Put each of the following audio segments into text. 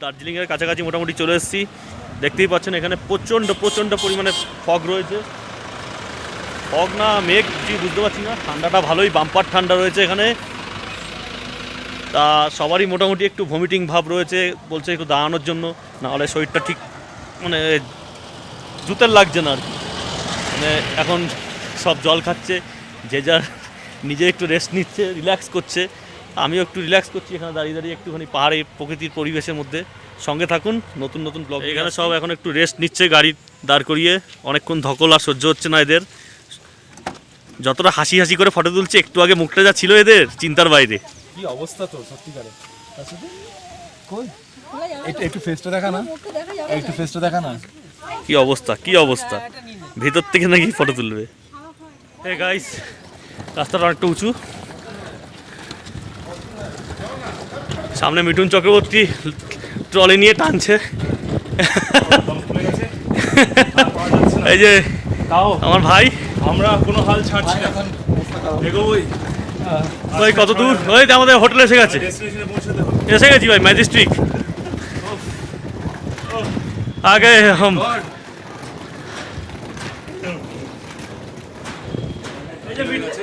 দার্জিলিংয়ের কাছাকাছি মোটামুটি চলে এসেছি। দেখতেই পাচ্ছেন এখানে প্রচণ্ড পরিমাণে ফগ রয়েছে। ফগ না মেঘ কি বুঝতে পারছি না। ঠান্ডাটা ভালোই, বাম্পার ঠান্ডা রয়েছে এখানে। তা সবারই মোটামুটি একটু ভমিটিং ভাব রয়েছে, বলছে একটু দাঁড়ানোর জন্য, নাহলে শরীরটা ঠিক মানে জুতের লাগছে না আর কি। মানে এখন সব জল খাচ্ছে, যে যার নিজে একটু রেস্ট নিচ্ছে, রিল্যাক্স করছে। আমিও একটু রিল্যাক্স করছি এখানে দাঁড়িয়ে একটুখানি পাহাড়ে প্রকৃতির পরিবেশের মধ্যে। সঙ্গে থাকুন, নতুন ব্লগ। এখানে সব এখন একটু রেস্ট নিচ্ছে গাড়ি দাঁড় করিয়ে। অনেকক্ষণ ধকল আর সহ্য হচ্ছে না এদের। যতটা হাসি করে ফটো তুলছে, একটু আগে মুখটা যা ছিল এদের চিন্তার বাইরে। কি অবস্থা তো সত্যিকারে। কই একটু ফেসটা দেখা না, একটু ফেসটা দেখা না। কি অবস্থা ভিতর থেকে নাকি ফটো তুলবে। এই গাইস, রাস্তাটা অনেকটা উঁচু। সামনে মিঠুন চক্রবর্তী ট্রলি নিয়ে টানছে। এই যে আমার ভাই, আমরা কোনো হাল ছাড়ছি না, এগোবই। ওই কত দূর? ওই আমাদের হোটেল এসে গেছে, গেছি ভাই, ম্যাজিস্ট্রিক। আগে हम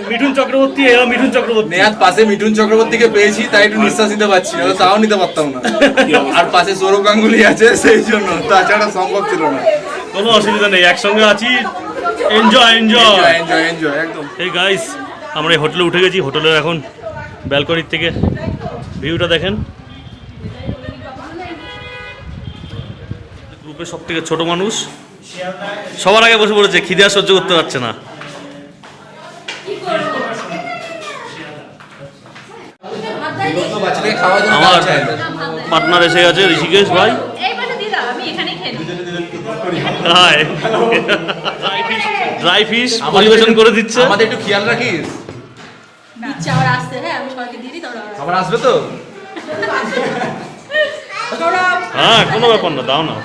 মিঠুন চক্রবর্তী নেহাত পাশে মিঠুন চক্রবর্তীকে পেয়েছি, তাই একটু নিঃশ্বাস নিতে পারছি, তাও নিতে পারতাম না। আর পাশে সৌরভ গাঙ্গুলি আছে, সেই জন্য, তাছাড়া সম্ভব ছিল না। কোনো অসুবিধা নেই, একসঙ্গে আছি। এনজয় একদম। এই গাইস, আমরা এই হোটেলে উঠে গেছি। হোটেলের এখন ব্যালকনির থেকে ভিউটা দেখেন। গ্রুপের সব থেকে ছোট মানুষ সবার আগে বসে পড়েছে, খিদে আর সহ্য করতে পারছে না। আমার পার্টনার এসে গেছে, ঋষিকেশ ভাই। ড্রাই ফিশ পরিবেশন করে দিচ্ছে। আমাদের একটু খেয়াল রাখিস। আবার আসবে তো? হ্যাঁ, কোনো ব্যাপার না, দাও না।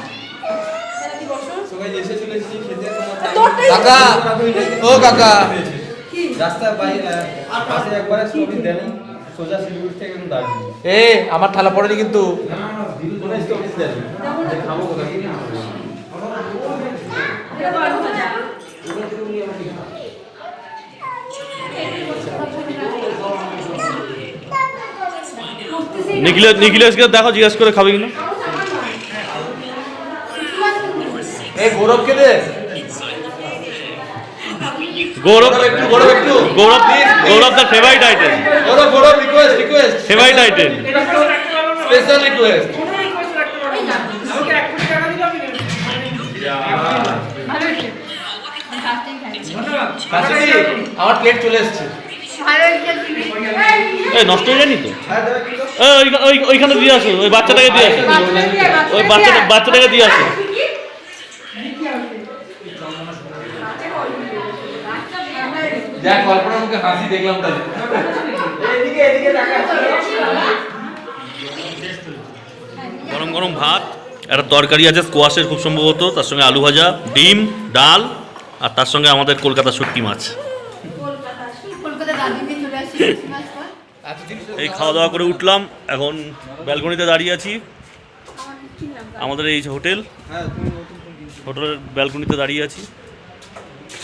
কাকা, ও কাকা, রাস্তায় বাইরে পাশে একবার স্টপেজ দেন, সোজা শিলিগুড়ি থেকে একদম দার্জিলিং। আমার থালা পড়েনি কিন্তু। কোনো স্টপেজ দেন, খাবো কোথায়? নিখিলেশকে দেখো, জিজ্ঞাসা করে খাবে কিনা। এই গৌরবকে দে। গৌরব তার favourite item. Gaurav request favourite item, special request. আমার প্লেট চলে এসেছে। নষ্ট হয়ে যায়নি তো? ওইখানে দিয়ে আসো, ওই বাচ্চাটাকে দিয়ে আসো, ওই বাচ্চাটাকে দিয়ে আসো। গরম ভাত, একটা তরকারি আছে স্কোয়াশের খুব সম্ভবত, তার সঙ্গে আলু ভাজা, ডিম, ডাল, আর তার সঙ্গে আমাদের কলকাতার শুটকি মাছ। এই খাওয়া দাওয়া করে উঠলাম, এখন ব্যালকনিতে দাঁড়িয়ে আছি। আমাদের এই হোটেলের ব্যালকনিতে দাঁড়িয়ে আছি।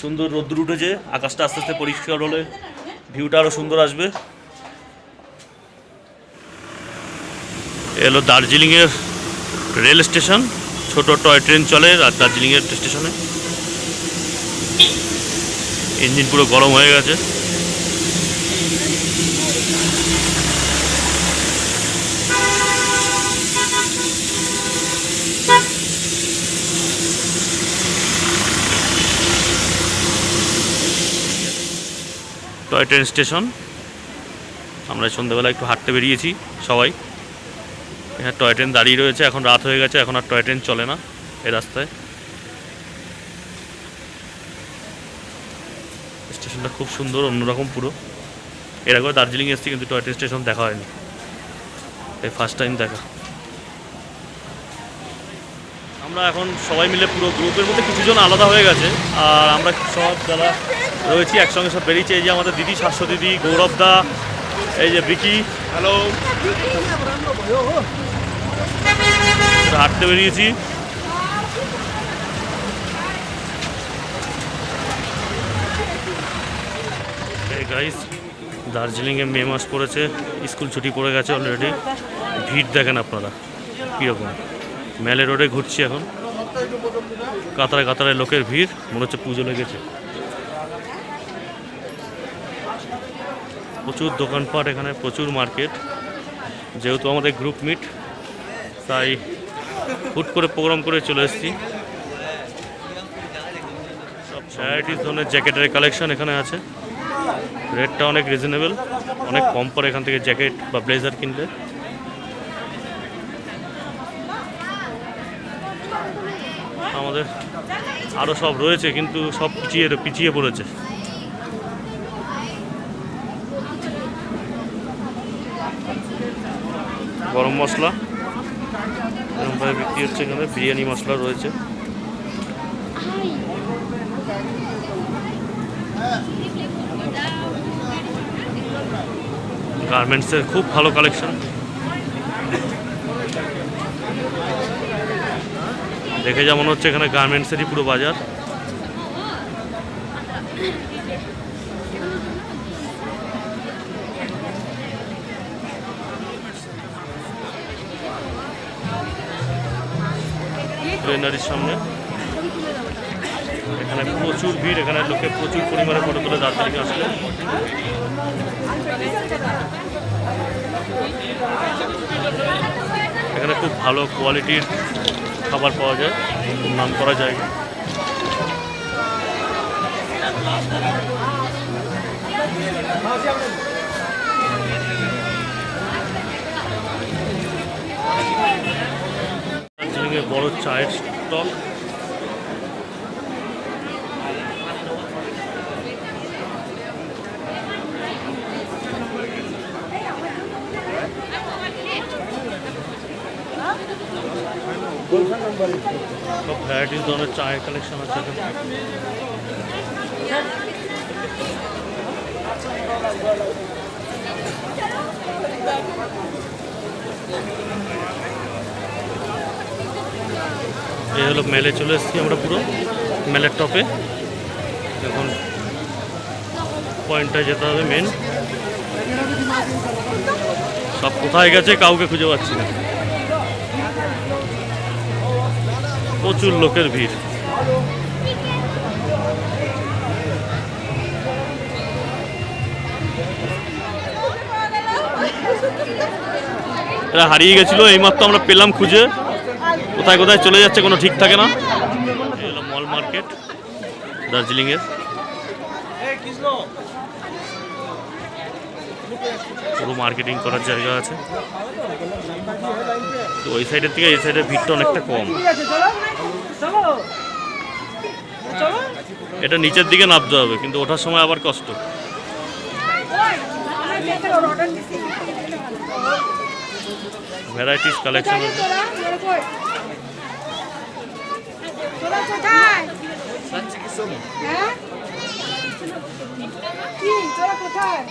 সুন্দর রোদ্দুর উঠেছে, আকাশটা আস্তে আস্তে পরিষ্কার হলে ভিউটা আরও সুন্দর আসবে। এলো দার্জিলিংয়ের রেল স্টেশন, ছোট টয় ট্রেন চলে দার্জিলিংয়ের স্টেশনে। ইঞ্জিন পুরো গরম হয়ে গেছে। Toy train station. আমরা সন্ধ্যাবেলা একটু হাঁটতে বেরিয়েছি সবাই। এখানে টয় ট্রেন দাঁড়িয়ে রয়েছে, এখন রাত হয়ে গেছে, এখন আর টয় ট্রেন চলে না এই রাস্তায়। স্টেশনটা খুব সুন্দর, অন্যরকম পুরো। এর আগে দার্জিলিং এসেছি, কিন্তু টয় ট্রেন স্টেশন দেখা হয়নি, এই ফার্স্ট টাইম দেখা। আমরা এখন সবাই মিলে পুরো গ্রুপের মধ্যে কিছুজন আলাদা হয়ে গেছে, আর আমরা সব যারা রয়েছি একসঙ্গে সব বেরিয়েছি। এই যে আমাদের দিদি, শাশ্বত দিদি, গৌরব দা, এই যে বিকি, হ্যালো। হাঁটতে বেরিয়েছি। গাইস, দার্জিলিংয়ে মে মাস পড়েছে, স্কুল ছুটি পড়ে গেছে অলরেডি। ভিড় দেখেন আপনারা কীরকম। মেলে রোডে ঘুরছি এখন, কাতারে কাতারে লোকের ভিড়, মনে হচ্ছে পুজো লেগেছে। প্রচুর দোকানপাট এখানে, প্রচুর মার্কেট। যেহেতু আমাদের গ্রুপ মিট, তাই হুট করে প্রোগ্রাম করে চলে এসেছি। সব ভ্যারাইটিস ধরনের জ্যাকেটের কালেকশন এখানে আছে। রেটটা অনেক রিজনেবল, অনেক কম পড়ে এখান থেকে জ্যাকেট বা ব্লেজার কিনলে। আমাদের আরও সব রয়েছে, কিন্তু সব পিছিয়ে পড়েছে। গরম মশলা এরকমভাবে বিক্রি হচ্ছে এখানে, বিরিয়ানি মশলা রয়েছে। গার্মেন্টসের খুব ভালো কালেকশন, দেখে যা মনে হচ্ছে এখানে গার্মেন্টসেরই পুরো বাজার। গ্লেনারির সামনে এখানে প্রচুর ভিড়, এখানে লোকে প্রচুর পরিমাণে ফটো তুলে দার্জিলিং আসলে। এখানে খুব ভালো কোয়ালিটির খাবার পাওয়া যায়, খুব নাম করা জায়গা। দার্জিলিংয়ের বড় চায়ের স্টল। সব ভ্যারাইটিস ধরনের চায়ের কালেকশন আছে এখানে। এই হলো মেলে চলে এসেছি আমরা, পুরো মেলের টপে। এখন পয়েন্টটায় যেতে হবে মেন। সব কোথায় গেছে কাউকে খুঁজে পাচ্ছি না, প্রচুর লোকের ভিড়। এরা হারিয়ে গেছিল, এইমাত্র আমরা পেলাম খুঁজে। কোথায় কোথায় চলে যাচ্ছে কোনো ঠিক থাকে না। এই হলো মল মার্কেট দার্জিলিংয়ের। পুরো মার্কেটিং করার জায়গা আছে, তো ওই সাইডের থেকে এই সাইডের ভিড়টা অনেকটা কম। এটা নিচের দিকে নামতে হবে, কিন্তু ওঠার সময় আবার কষ্ট। ভ্যারাইটিস কালেকশন আছে। কোথায়